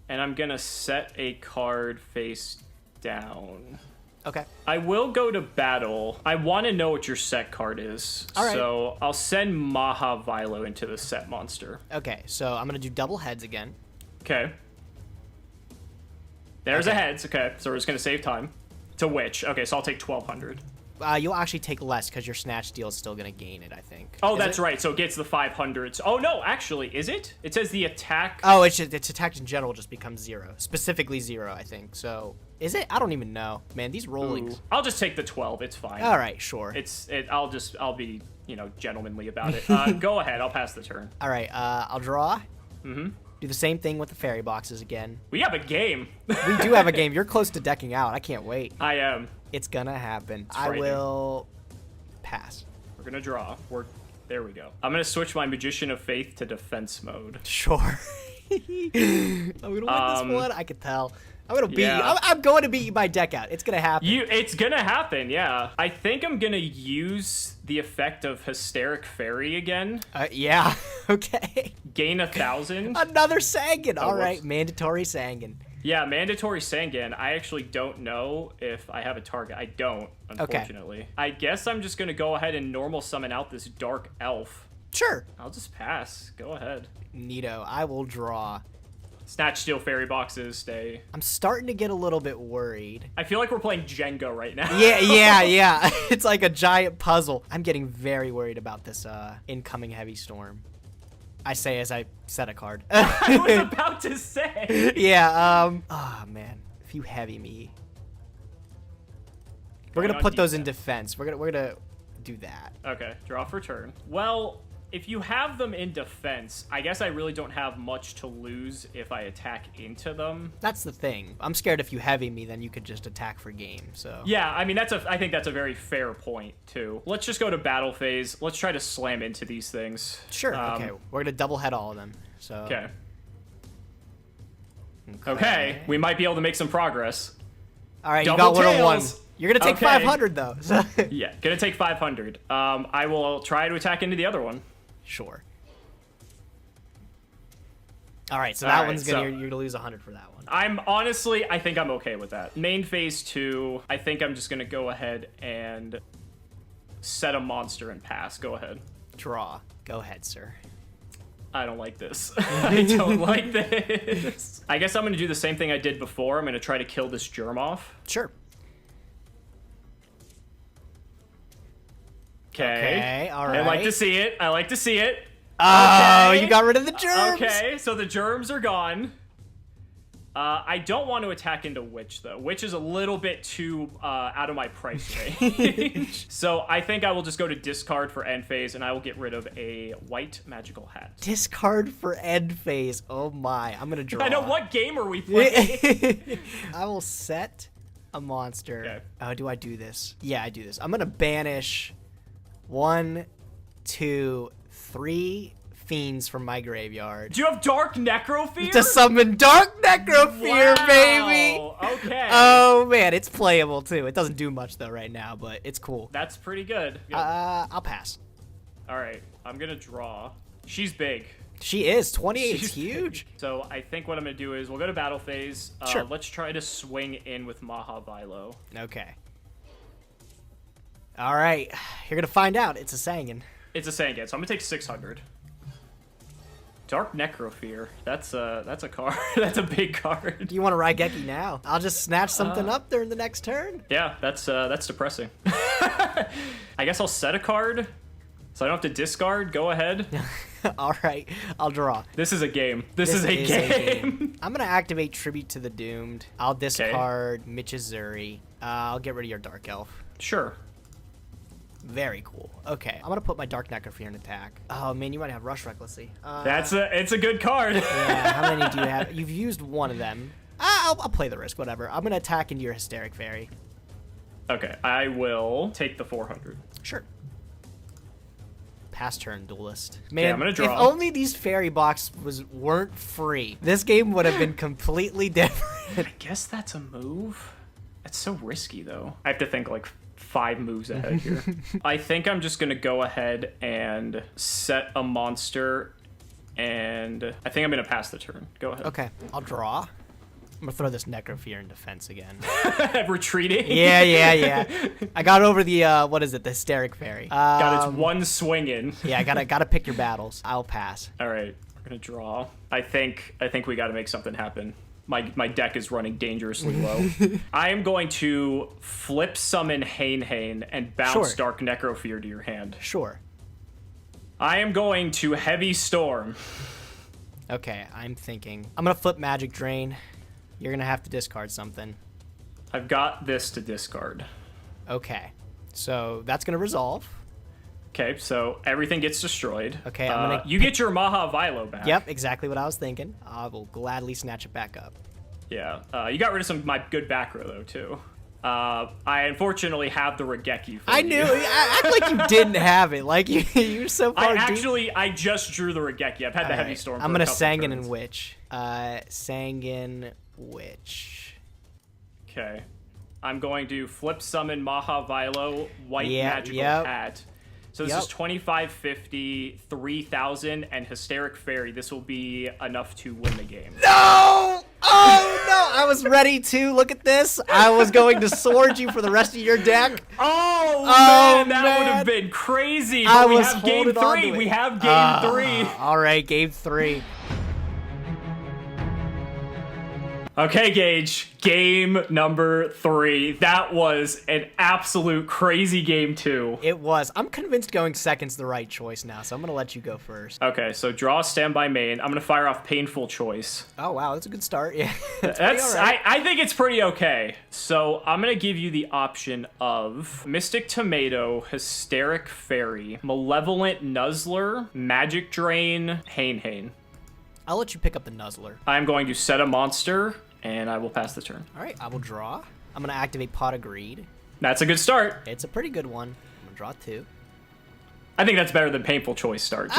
and I'm gonna set a card face down. Okay. I will go to battle. I want to know what your set card is. All right. So I'll send Mahavilo into the set monster. Okay, so I'm going to do double heads again. Okay. There's Okay. a heads. Okay, so we're just gonna save time. To which? Okay, so I'll take 1,200. You'll actually take less because your snatch deal is still going to gain it, I think. Oh, Is that's it? right. So it gets the 500s. Oh no, actually, is it? It says the attack. Oh, it's attack in general just becomes 0. Specifically 0, I think. So, is it? I don't even know. Man, these rollings. Ooh. I'll just take the 12. It's fine. All right, sure. I'll be, gentlemanly about it. Go ahead. I'll pass the turn. All right, I'll draw. Mm-hmm. Do the same thing with the fairy boxes again. We have a game. We do have a game. You're close to decking out. I can't wait. I am. It's gonna happen. I frightening. will pass. We're gonna draw. There we go. I'm gonna switch my Magician of Faith to defense mode. Sure. I'm gonna win this one. I can tell. I'm gonna beat you. Yeah. I'm going to beat my deck out. It's gonna happen. It's gonna happen, yeah. I think I'm gonna use the effect of Hysteric Fairy again. Yeah. Okay. Gain 1,000. Another Sangan. All whoops. right. Mandatory Sangan. Yeah, mandatory Sangan. I actually don't know if I have a target. I don't, unfortunately. Okay. I guess I'm just gonna go ahead and normal summon out this Dark Elf. Sure. I'll just pass. Go ahead. Neato. I will draw. Snatch, steal, fairy boxes, stay. I'm starting to get a little bit worried. I feel like we're playing Jenga right now. Yeah. It's like a giant puzzle. I'm getting very worried about this incoming heavy storm. I say as I set a card. I was about to say. Yeah, oh man, if you heavy me. We're gonna put those in defense. We're gonna do that. Okay, draw for turn. Well, if you have them in defense, I guess I really don't have much to lose if I attack into them. That's the thing. I'm scared if you heavy me, then you could just attack for game, so. Yeah, I mean, I think that's a very fair point, too. Let's just go to battle phase. Let's try to slam into these things. Sure, okay. We're gonna double head all of them, so. Okay. Okay, we might be able to make some progress. All right, Double you got one on one. tails. You're gonna take Okay. 500 though. So. Yeah, gonna take 500. I will try to attack into the other one. Sure. All right, so All that right, one's gonna you're gonna lose 100 for that one. I think I'm okay with that. Main phase 2, I think I'm just gonna go ahead and set a monster and pass. Go ahead. Draw. Go ahead, sir. I don't like this. I don't like this. I guess I'm gonna do the same thing I did before. I'm gonna try to kill this germ off. Sure. Okay. All right. I like to see it. Oh, Okay. you got rid of the germs. Okay, so the germs are gone. I don't want to attack into Witch, though. Witch is a little bit too out of my price range. So I think I will just go to discard for end phase, and I will get rid of a white magical hat. Discard for end phase. Oh my, I'm gonna draw. I know, what game are we playing? I will set a monster. Okay. Oh, do I do this? Yeah, I do this. I'm gonna banish 1, 2, 3 fiends from my graveyard. Do you have Dark Necrofear? To summon Dark Necrofear, Wow. baby! Okay. Oh man, it's playable too. It doesn't do much though right now, but it's cool. That's pretty good. I'll pass. All right, I'm gonna draw. She's big. She is. 28 is She's huge. So I think what I'm gonna do is we'll go to battle phase. Sure. Let's try to swing in with Mahavilo. Okay. All right, you're gonna find out. It's a Sangan. It's a Sangan, so I'm gonna take 600. Dark Necrofear. That's a card. That's a big card. Do you want to Raigeki now? I'll just snatch something up during the next turn. Yeah, that's depressing. I guess I'll set a card, so I don't have to discard. Go ahead. All right, I'll draw. This is a game. This is a game. I'm gonna activate Tribute to the Doomed. I'll discard Michizuri. I'll get rid of your Dark Elf. Sure. Very cool. Okay, I'm gonna put my Dark Necrofear in attack. Oh man, you might have Rush Recklessly. It's a good card. Yeah, how many do you have? You've used one of them. I'll play the risk, whatever. I'm gonna attack into your Hysteric Fairy. Okay, I will take the 400. Sure. Pass turn, Duelist. Man, Okay, I'm gonna draw. if only these fairy boxes weren't free, this game would have been completely different. I guess that's a move. That's so risky, though. I have to think like 5 moves ahead here. I think I'm just gonna go ahead and set a monster, and I think I'm gonna pass the turn. Go ahead. Okay, I'll draw. I'm gonna throw this Necrofear in defense again. Retreating. Yeah. I got over the what is it? The Hysteric Fairy. Got its one swing in. Yeah, I gotta pick your battles. I'll pass. All right, we're gonna draw. I think we got to make something happen. My deck is running dangerously low. I am going to flip summon Hain and bounce Sure. Dark Necrofear to your hand. Sure. I am going to Heavy Storm. Okay, I'm thinking. I'm gonna flip Magic Drain. You're gonna have to discard something. I've got this to discard. Okay, so that's gonna resolve. Okay, so everything gets destroyed. Okay, I'm gonna you get your Mahavilo back. Yep, exactly what I was thinking. I will gladly snatch it back up. Yeah, you got rid of some of my good back row, though, too. I unfortunately have the Regeki for I you. knew. Act like you didn't have it. Like you're so far deep. I just drew the Regeki. I've had the Heavy Storm. I'm gonna Sanguine and Witch. Sanguine Witch. Okay. I'm going to flip summon Mahavilo, White Magical Hat. So this is 2550, 3000, and Hysteric Fairy. This will be enough to win the game. No! Oh no! I was ready to. Look at this. I was going to sword you for the rest of your deck. Oh man, that would have been crazy. But we have game 3. We have game 3. All right, game 3. Okay, Gage, game number 3. That was an absolute crazy game 2. It was. I'm convinced going second's the right choice now, so I'm going to let you go first. Okay, so draw standby main. I'm going to fire off Painful Choice. Oh, wow, that's a good start. Yeah, that's all right. I think it's pretty okay. So I'm going to give you the option of Mystic Tomato, Hysteric Fairy, Malevolent Nuzzler, Magic Drain, Hain. I'll let you pick up the Nuzzler. I'm going to set a monster, and I will pass the turn. All right, I will draw. I'm going to activate Pot of Greed. That's a good start. It's a pretty good one. I'm going to draw 2. I think that's better than Painful Choice start.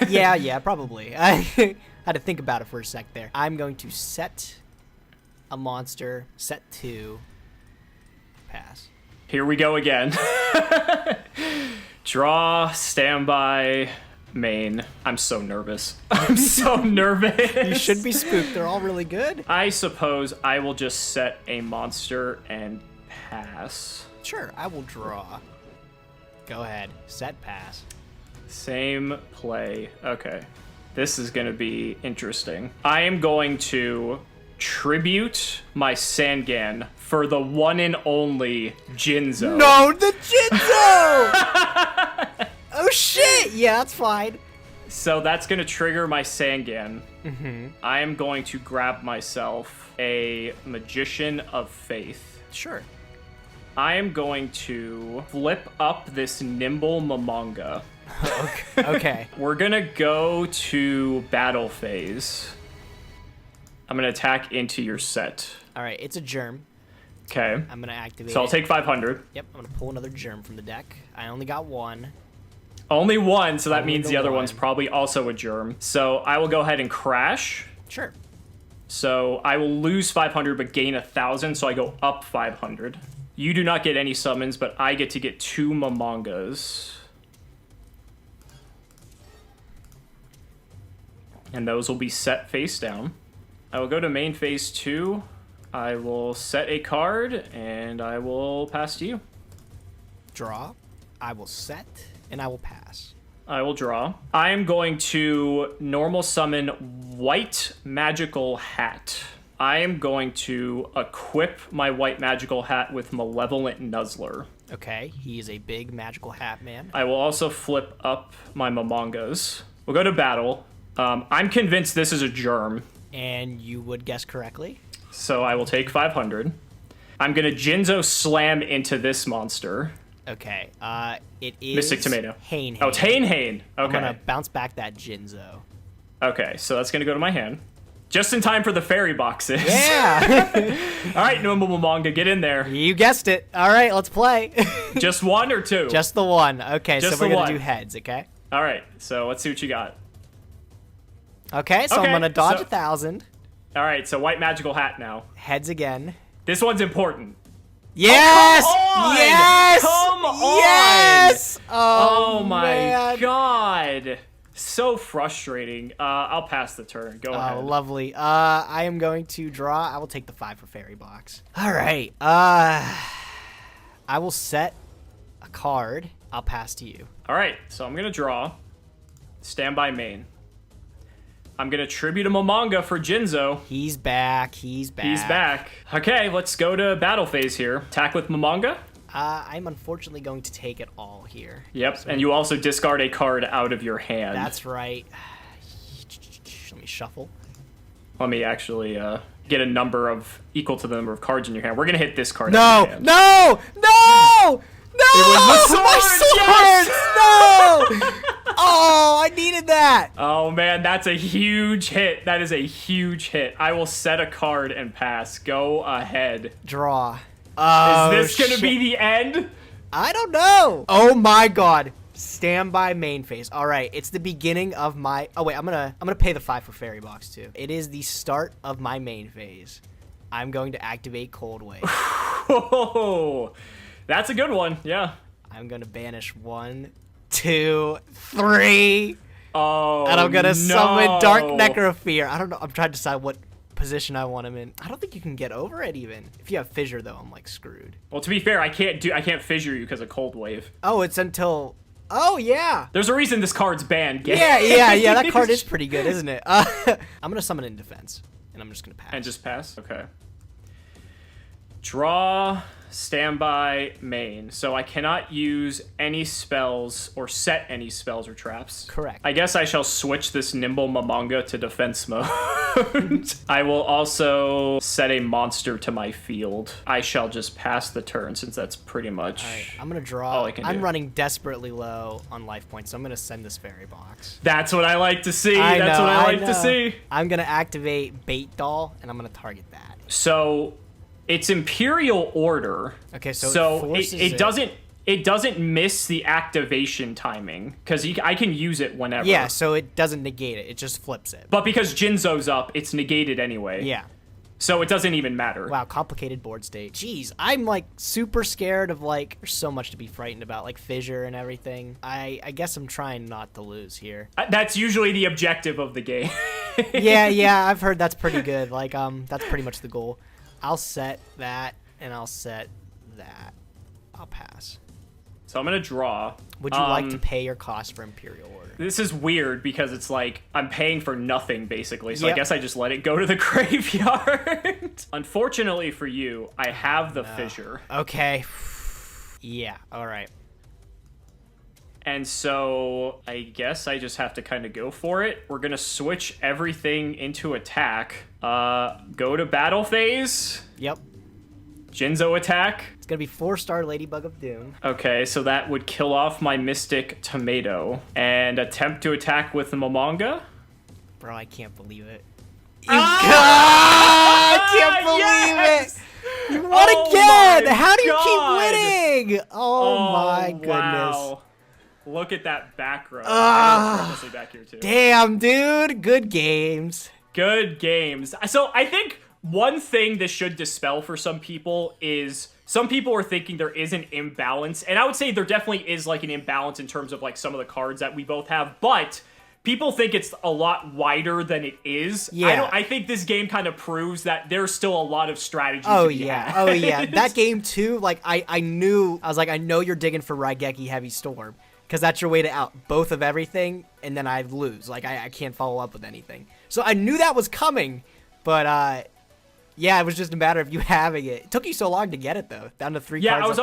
Yeah, probably. I had to think about it for a sec there. I'm going to set a monster, set 2, pass. Here we go again. Draw, standby, main. I'm so nervous. I'm so nervous. You should be spooked. They're all really good. I suppose I will just set a monster and pass. Sure, I will draw. Go ahead. Set, pass. Same play. Okay. This is going to be interesting. I am going to tribute my Sangan for the one and only Jinzo. No, the Jinzo! Oh, shit! Yeah, that's fine. So that's going to trigger my Sangan. Mm-hmm. I am going to grab myself a Magician of Faith. Sure. I am going to flip up this Nimble Mamanga. Okay. We're going to go to battle phase. I'm going to attack into your set. All right, it's a germ. Okay. I'm going to activate So I'll take 500. Yep, I'm going to pull another germ from the deck. I only got 1. Only 1, so that Only means the other one's probably also a germ. So I will go ahead and crash. Sure. So I will lose 500 but gain 1,000, so I go up 500. You do not get any summons, but I get to get 2 Mamangas. And those will be set face down. I will go to main phase 2. I will set a card, and I will pass to you. Draw. I will set, and I will pass. I will draw. I am going to normal summon White Magical Hat. I am going to equip my White Magical Hat with Malevolent Nuzzler. Okay, he is a big magical hat man. I will also flip up my Mamangas. We'll go to battle. I'm convinced this is a germ. And you would guess correctly. So I will take 500. I'm going to Jinzo Slam into this monster. Okay, it is... Mystic Tomato. Hain. Oh, it's Hain. Okay. I'm going to bounce back that Jinzo. Okay, so that's going to go to my hand. Just in time for the fairy boxes. Yeah! All right, Nimble Manga, get in there. You guessed it. All right, let's play. Just 1 or 2? Just the 1. Okay, Just so we're going to one. do heads, okay? All right, so let's see what you got. Okay, so I'm going to dodge 1,000. All right, so White Magical Hat now. Heads again. This one's important. Yes! Oh, yes! Come on! Yes! Oh my man. god. So frustrating. I'll pass the turn. Go ahead. Oh, lovely. I am going to draw. I will take the 5 for Fairy Box. All right. I will set a card. I'll pass to you. All right, so I'm going to draw. Standby main. I'm going to tribute a Mamanga for Jinzo. He's back. He's back. He's back. Okay, let's go to battle phase here. Attack with Mamanga. I'm unfortunately going to take it all here. Yep, and you also discard a card out of your hand. That's right. Let me shuffle. Let me actually get a number of equal to the number of cards in your hand. We're going to hit this card No! out of your hand. No! No! No! It was the sword! My Yes! No! Oh, I needed that. Oh man, that's a huge hit. That is a huge hit. I will set a card and pass. Go ahead. Draw. Oh, Is this gonna shit. be the end? I don't know. Oh my god. Standby main phase. All right, it's the beginning of my. Oh wait, I'm gonna pay the 5 for fairy box too. It is the start of my main phase. I'm going to activate Cold Wave. Oh, that's a good one. Yeah. I'm gonna banish 1, 2, 3. Oh, And I'm gonna no. summon Dark Necrofear. I don't know. I'm trying to decide what position I want him in. I don't think you can get over it even. If you have Fissure though, I'm like screwed. Well, to be fair, I can't fissure you because of Cold Wave. Oh, it's until. Oh yeah. There's a reason this card's banned. Yeah. That card is pretty good, isn't it? I'm gonna summon it in defense, and I'm just gonna pass. And just pass. Okay. Draw, standby, main. So I cannot use any spells or set any spells or traps. Correct. I guess I shall switch this Nimble Mamanga to defense mode. I will also set a monster to my field. I shall just pass the turn since that's pretty much All right, I'm gonna draw. all I can do. I'm running desperately low on life points, so I'm gonna send this fairy box. That's what I like to see. I That's know, what I I like to know. see. I'm gonna activate Bait Doll, and I'm gonna target that. So it's Imperial Order. Okay, so it doesn't miss the activation timing because I can use it whenever. Yeah, so it doesn't negate it. It just flips it. But because Jinzo's up, it's negated anyway. Yeah. So it doesn't even matter. Wow, complicated board state. Jeez, I'm like super scared of like. There's so much to be frightened about, like Fissure and everything. I guess I'm trying not to lose here. That's usually the objective of the game. Yeah, I've heard that's pretty good. Like that's pretty much the goal. I'll set that, and I'll set that. I'll pass. So I'm gonna draw. Would you like to pay your cost for Imperial Order? This is weird because it's like I'm paying for nothing basically, so I Yep. guess I just let it go to the graveyard. Unfortunately for you, I have the Fissure. Okay. Yeah, alright. And so I guess I just have to kind of go for it. We're gonna switch everything into attack. Go to battle phase. Yep. Jinzo attack. It's gonna be 4-star Ladybug of Doom. Okay, so that would kill off my Mystic Tomato. And attempt to attack with the Mamanga. Bro, I can't believe it. Ah! I can't believe Yes! it! You won Oh again! my How do you God! keep winning? Oh my goodness. Wow. Look at that back row. I know it's purposely back here too. Damn, dude. Good games. Good games. So I think one thing this should dispel for some people is some people are thinking there is an imbalance. And I would say there definitely is like an imbalance in terms of like some of the cards that we both have. But people think it's a lot wider than it is. Yeah. I think this game kind of proves that there's still a lot of strategy Oh to be yeah. had. Oh yeah. That game too, like I knew, I was like, I know you're digging for Raigeki Heavy Storm. Because that's your way to out both of everything, and then I lose. Like, I can't follow up with anything. So I knew that was coming, but, yeah, it was just a matter of you having it. It took you so long to get it, though. Down to 3 Yeah, cards.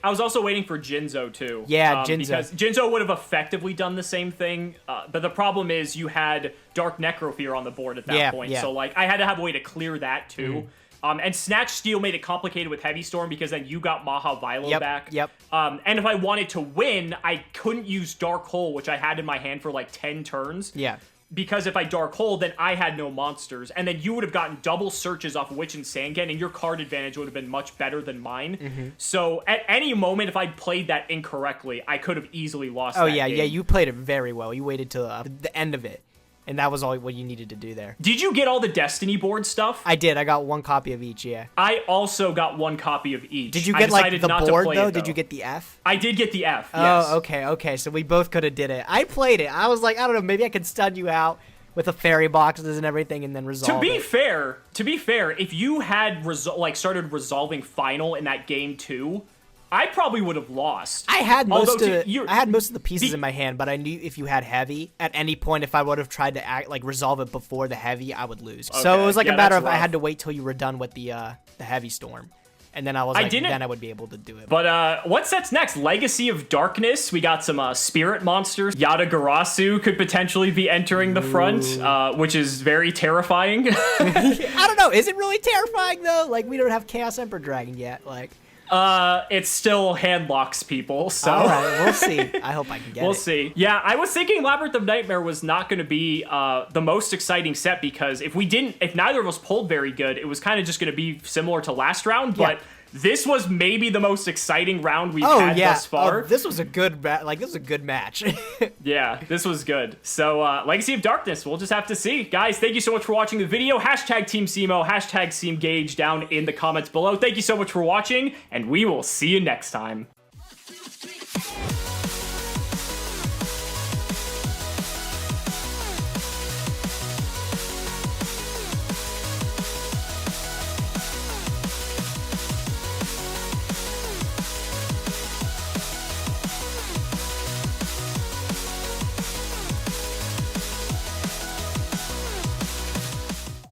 I was also waiting for Jinzo, too. Yeah, Jinzo. Because Jinzo would have effectively done the same thing, but the problem is you had Dark Necrofear on the board at that point, so, like, I had to have a way to clear that, too. And Snatch Steal made it complicated with Heavy Storm because then you got Maha Vilo back. Yep. And if I wanted to win, I couldn't use Dark Hole, which I had in my hand for like 10 turns. Yeah. Because if I Dark Hole, then I had no monsters. And then you would have gotten double searches off Witch and Sangan, and your card advantage would have been much better than mine. So at any moment, if I played that incorrectly, I could have easily lost that game. Yeah, you played it very well. You waited till the end of it. And that was all what you needed to do there. Did you get all the Destiny board stuff? I did. I got 1 copy of each, yeah. I also got 1 copy of each. Did you I get, like, decided the not to board, play though? it, Did you get the F? I did get the F, yes. Oh, okay. So we both could have did it. I played it. I was like, I don't know, maybe I could stun you out with the fairy boxes and everything and then resolve To be it. fair, if you had started resolving final in that game too, I probably would have lost. I had most of the the pieces in my hand, but I knew if you had heavy, at any point, if I would have tried to resolve it before the heavy, I would lose. So Okay, it was like yeah, a matter that's of I rough. had to wait till you were done with the heavy storm, and then I was like, then I would be able to do it. But what sets next? Legacy of Darkness. We got some spirit monsters. Yatagarasu could potentially be entering the front, which is very terrifying. I don't know. Is it really terrifying though? Like we don't have Chaos Emperor Dragon yet. Like. It still handlocks people, so... Alright, we'll see. I hope I can get it. We'll see. Yeah, I was thinking Labyrinth of Nightmare was not going to be the most exciting set because if neither of us pulled very good, it was kind of just going to be similar to last round, but this was maybe the most exciting round we've had thus far. This was a good match. Yeah, this was good. So, Legacy of Darkness, we'll just have to see. Guys, thank you so much for watching the video. Hashtag Team Cimo, hashtag CMGage down in the comments below. Thank you so much for watching, and we will see you next time.